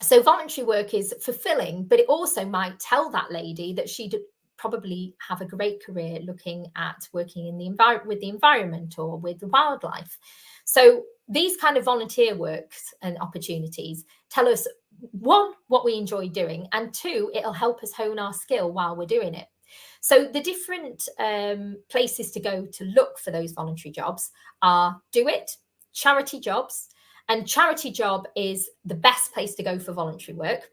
S1: So voluntary work is fulfilling, but it also might tell that lady that she'd probably have a great career looking at working in the with the environment or with the wildlife. So these kind of volunteer works and opportunities tell us, one, what we enjoy doing, and two, it'll help us hone our skill while we're doing it. So the different places to go to look for those voluntary jobs are DoIT, charity jobs, and charity job is the best place to go for voluntary work.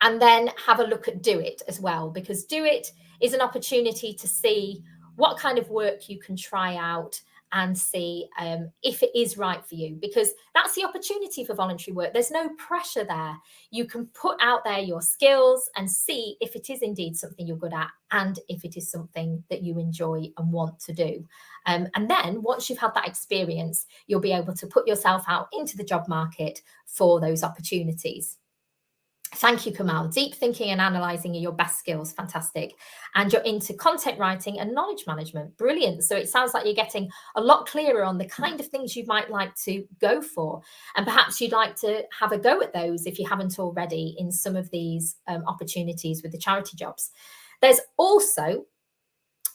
S1: And then have a look at DoIT as well, because DoIT is an opportunity to see what kind of work you can try out and see if it is right for you, because that's the opportunity for voluntary work. There's no pressure there. You can put out there your skills and see if it is indeed something you're good at and if it is something that you enjoy and want to do. And then once you've had that experience, you'll be able to put yourself out into the job market for those opportunities. Thank you, Kamal. Deep thinking and analysing are your best skills. Fantastic. And you're into content writing and knowledge management. Brilliant. So it sounds like you're getting a lot clearer on the kind of things you might like to go for. And perhaps you'd like to have a go at those if you haven't already in some of these opportunities with the charity jobs. There's also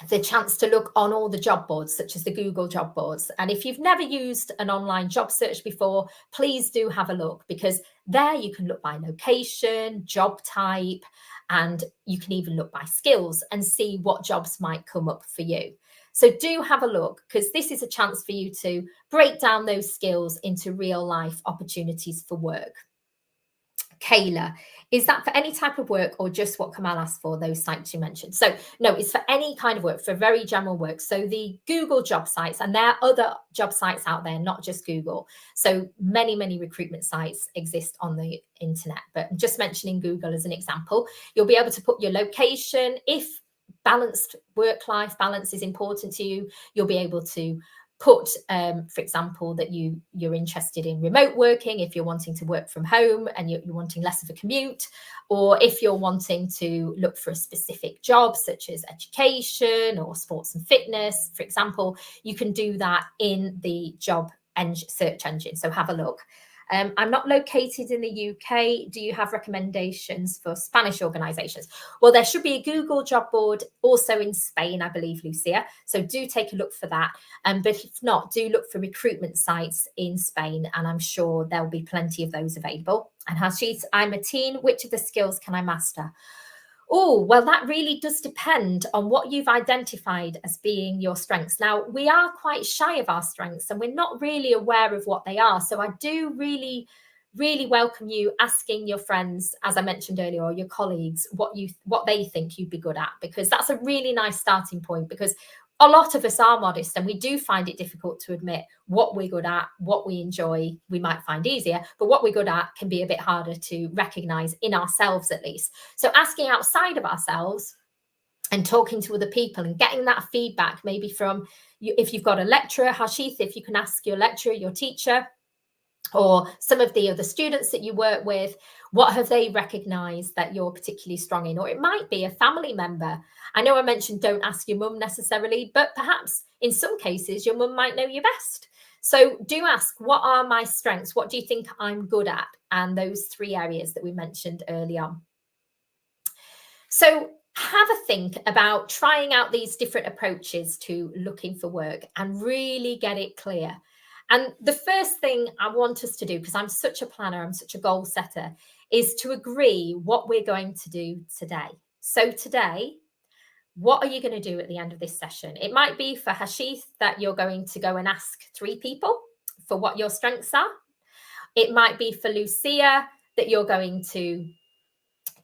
S1: the chance to look on all the job boards, such as the Google job boards. And if you've never used an online job search before, please do have a look, because there you can look by location, job type, and you can even look by skills and see what jobs might come up for you. So do have a look, because this is a chance for you to break down those skills into real life opportunities for work. Kayla, is that for any type of work or just what Kamal asked for, those sites you mentioned? So no, it's for any kind of work, for very general work. So the Google job sites, and there are other job sites out there, not just Google. So many, many recruitment sites exist on the internet, but just mentioning Google as an example, you'll be able to put your location. If balanced work-life balance is important to you, you'll be able to put, for example, that you're interested in remote working if you're wanting to work from home and you're wanting less of a commute, or if you're wanting to look for a specific job such as education or sports and fitness, for example, you can do that in the job search engine. So have a look. I'm not located in the UK. Do you have recommendations for Spanish organisations? Well, there should be a Google job board also in Spain, I believe, Lucia. So do take a look for that. But if not, do look for recruitment sites in Spain, and I'm sure there'll be plenty of those available. And Harshit, I'm a teen. Which of the skills can I master? Oh, well, that really does depend on what you've identified as being your strengths. Now, we are quite shy of our strengths and we're not really aware of what they are. So I do really welcome you asking your friends, as I mentioned earlier, or your colleagues, what they think you'd be good at, because that's a really nice starting point, because a lot of us are modest and we do find it difficult to admit what we're good at, what we enjoy. We might find easier, but what we're good at can be a bit harder to recognize in ourselves, at least. So asking outside of ourselves and talking to other people and getting that feedback, maybe from you, if you've got a lecturer, Harshit, if you can ask your lecturer, your teacher, or some of the other students that you work with, what have they recognized that you're particularly strong in? Or it might be a family member. I know I mentioned don't ask your mum necessarily, but perhaps in some cases your mum might know you best. So do ask, what are my strengths? What do you think I'm good at? And those 3 areas that we mentioned early on. So have a think about trying out these different approaches to looking for work and really get it clear. And the first thing I want us to do, because I'm such a planner, I'm such a goal setter, is to agree what we're going to do today. So today, what are you going to do at the end of this session? It might be for Harshit that you're going to go and ask 3 people for what your strengths are. It might be for Lucia that you're going to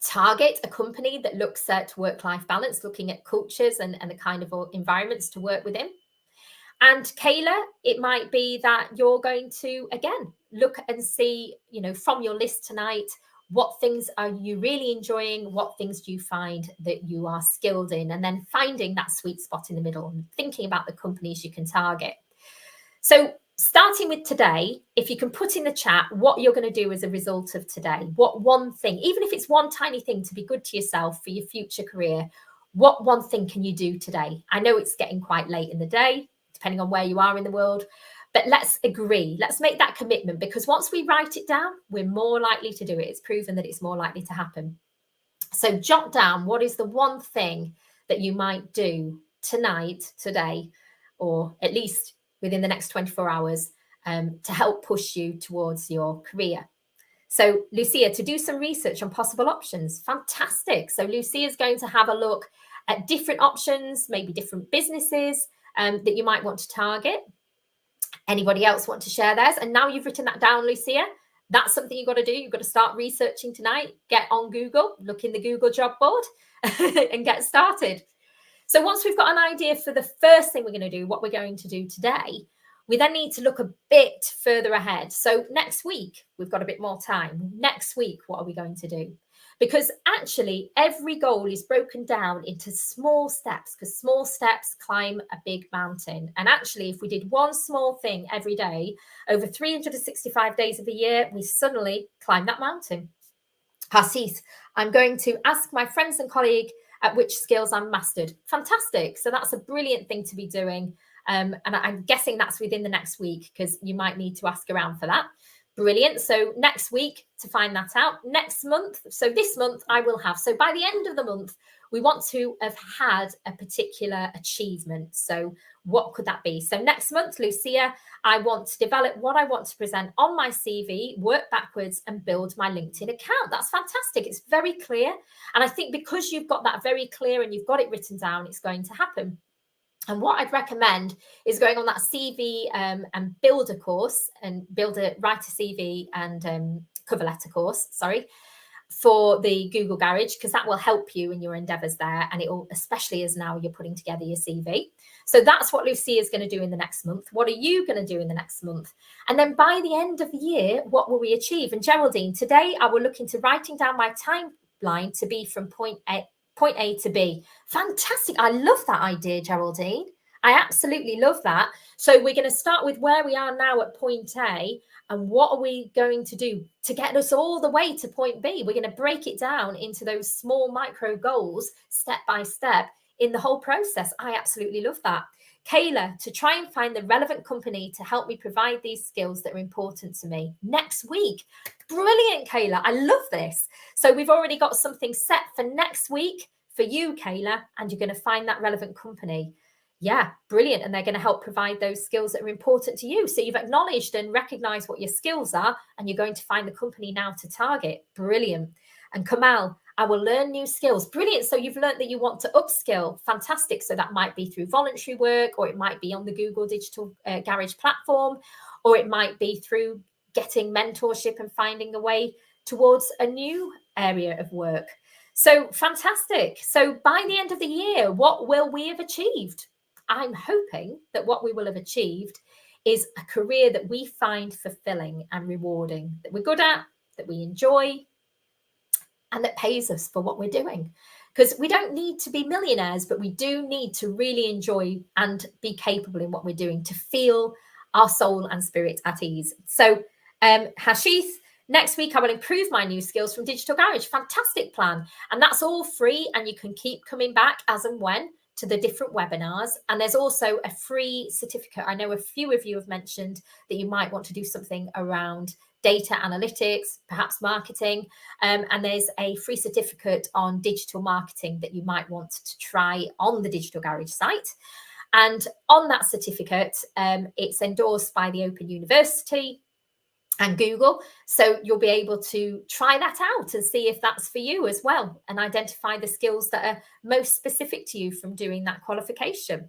S1: target a company that looks at work-life balance, looking at cultures and the kind of environments to work within. And Kayla, it might be that you're going to, again, look and see, from your list tonight, what things are you really enjoying? What things do you find that you are skilled in? And then finding that sweet spot in the middle and thinking about the companies you can target. So starting with today, if you can put in the chat what you're going to do as a result of today, what one thing, even if it's one tiny thing to be good to yourself for your future career, what one thing can you do today? I know it's getting quite late in the day, depending on where you are in the world, but let's agree, let's make that commitment, because once we write it down, we're more likely to do it. It's proven that it's more likely to happen. So jot down, what is the one thing that you might do tonight, today, or at least within the next 24 hours to help push you towards your career. So Lucia, to do some research on possible options. Fantastic. So Lucia is going to have a look at different options, maybe different businesses that you might want to target. Anybody else want to share theirs? And now you've written that down, Lucia, that's something you've got to do. You've got to start researching tonight, get on Google, look in the Google job board and get started. So once we've got an idea for the first thing we're going to do, what we're going to do today, we then need to look a bit further ahead. So next week, we've got a bit more time. Next week, what are we going to do? Because actually, every goal is broken down into small steps, because small steps climb a big mountain. And actually, if we did one small thing every day, over 365 days of the year, we suddenly climb that mountain. Harshit, I'm going to ask my friends and colleagues at which skills I'm mastered. Fantastic. So that's a brilliant thing to be doing. And I'm guessing that's within the next week, because you might need to ask around for that. Brilliant. So next week to find that out. Next month, so this month I will have. So by the end of the month, we want to have had a particular achievement. So what could that be? So next month, Lucia, I want to develop what I want to present on my CV, work backwards and build my LinkedIn account. That's fantastic. It's very clear. And I think because you've got that very clear and you've got it written down, it's going to happen. And what I'd recommend is going on that CV and builder course, and write a CV and cover letter course, for the Google Garage, because that will help you in your endeavors there. And it will, especially as now you're putting together your CV. So that's what Lucia is going to do in the next month. What are you going to do in the next month? And then by the end of the year, what will we achieve? And Geraldine, today I will look into writing down my timeline to be from point A to B. Fantastic. I love that idea, Geraldine. I absolutely love that. So we're going to start with where we are now at point A, and what are we going to do to get us all the way to point B? We're going to break it down into those small micro goals, step by step, in the whole process. I absolutely love that. Kayla, to try and find the relevant company to help me provide these skills that are important to me next week. Brilliant, Kayla. I love this. So we've already got something set for next week for you, Kayla, and you're going to find that relevant company. Yeah, brilliant. And they're going to help provide those skills that are important to you. So you've acknowledged and recognized what your skills are, and you're going to find the company now to target. Brilliant. And Kamal, I will learn new skills. Brilliant. So you've learned that you want to upskill. Fantastic. So that might be through voluntary work, or it might be on the Google Digital Garage platform, or it might be through getting mentorship and finding a way towards a new area of work. So fantastic. So by the end of the year, what will we have achieved? I'm hoping that what we will have achieved is a career that we find fulfilling and rewarding, that we're good at, that we enjoy, and that pays us for what we're doing. Because we don't need to be millionaires, but we do need to really enjoy and be capable in what we're doing to feel our soul and spirit at ease. So, Hashith, next week I will improve my new skills from Digital Garage. Fantastic plan. And that's all free, and you can keep coming back as and when to the different webinars. And there's also a free certificate. I know a few of you have mentioned that you might want to do something around data analytics, perhaps marketing. And there's a free certificate on digital marketing that you might want to try on the Digital Garage site. And on that certificate, it's endorsed by the Open University and Google. So you'll be able to try that out and see if that's for you as well, and identify the skills that are most specific to you from doing that qualification.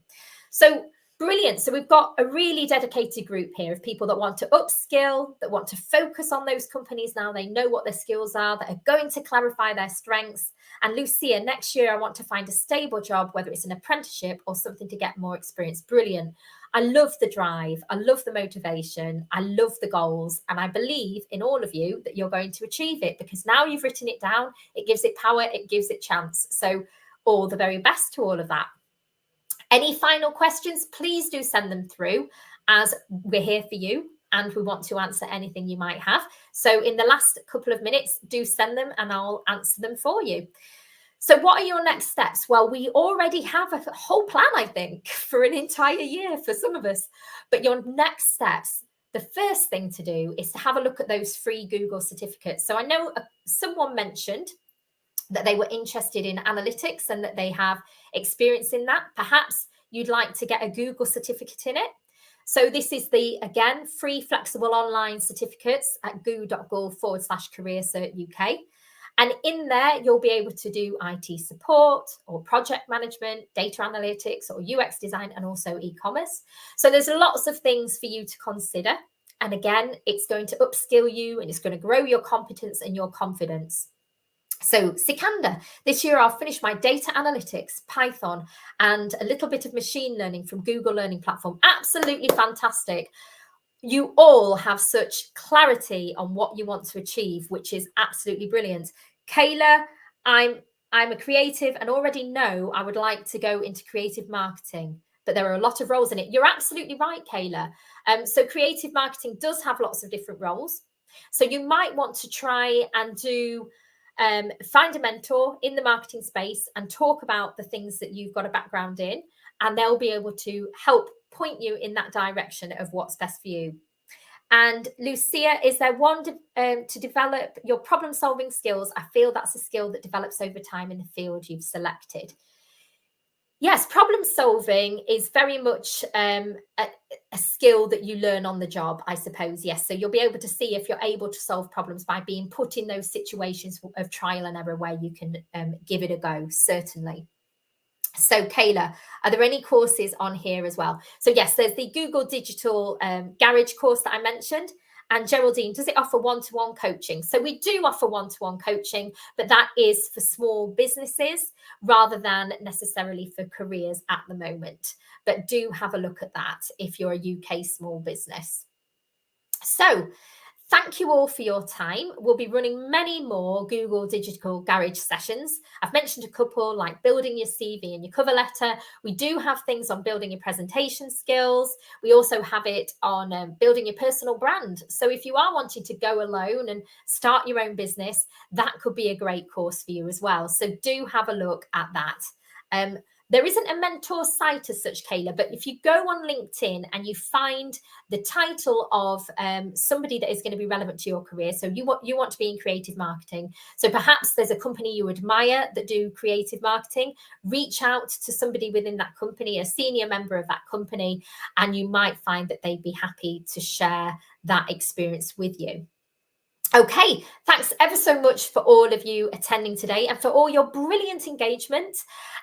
S1: So brilliant. So we've got a really dedicated group here of people that want to upskill, that want to focus on those companies now they know what their skills are, that are going to clarify their strengths. And Lucia, next year I want to find a stable job, whether it's an apprenticeship or something to get more experience. Brilliant. I love the drive. I love the motivation. I love the goals. And I believe in all of you that you're going to achieve it, because now you've written it down, it gives it power, it gives it chance. So all the very best to all of that. Any final questions, please do send them through, as we're here for you and we want to answer anything you might have. So in the last couple of minutes, do send them and I'll answer them for you. So what are your next steps? Well, we already have a whole plan, I think, for an entire year for some of us. But your next steps, the first thing to do is to have a look at those free Google certificates. So I know someone mentioned that they were interested in analytics and that they have experience in that. Perhaps you'd like to get a Google certificate in it. So this is the, again, free flexible online certificates at goo.gov/careercert.uk. And in there, you'll be able to do IT support or project management, data analytics or UX design, and also e-commerce. So there's lots of things for you to consider. And again, it's going to upskill you and it's going to grow your competence and your confidence. So Sikandar, this year I'll finish my data analytics, Python, and a little bit of machine learning from Google Learning Platform. Absolutely fantastic. You all have such clarity on what you want to achieve, which is absolutely brilliant. Kayla, I'm a creative and already know I would like to go into creative marketing, but there are a lot of roles in it. You're absolutely right, Kayla. So creative marketing does have lots of different roles. So you might want to try and do find a mentor in the marketing space and talk about the things that you've got a background in, and they'll be able to help point you in that direction of what's best for you. And Lucia, is there one to develop your problem-solving skills? I feel that's a skill that develops over time in the field you've selected. Yes, problem solving is very much a skill that you learn on the job, I suppose. Yes, so you'll be able to see if you're able to solve problems by being put in those situations of trial and error where you can give it a go, certainly. So Kayla, are there any courses on here as well? So yes, there's the Google Digital Garage course that I mentioned. And Geraldine, does it offer one-to-one coaching? So we do offer one-to-one coaching, but that is for small businesses rather than necessarily for careers at the moment. But do have a look at that if you're a UK small business. So Thank you all for your time. We'll be running many more Google Digital Garage sessions. I've mentioned a couple like building your CV and your cover letter. We do have things on building your presentation skills. We also have it on building your personal brand. So if you are wanting to go alone and start your own business, that could be a great course for you as well. So do have a look at that. There isn't a mentor site as such, Kayla, but if you go on LinkedIn and you find the title of somebody that is going to be relevant to your career, so you want to be in creative marketing, so perhaps there's a company you admire that do creative marketing, reach out to somebody within that company, a senior member of that company, and you might find that they'd be happy to share that experience with you. Okay, thanks ever so much for all of you attending today and for all your brilliant engagement.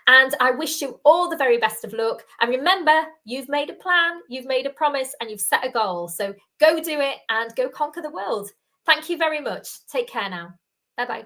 S1: And I wish you all the very best of luck. And remember, you've made a plan, you've made a promise, and you've set a goal. So go do it and go conquer the world. Thank you very much. Take care now. Bye-bye.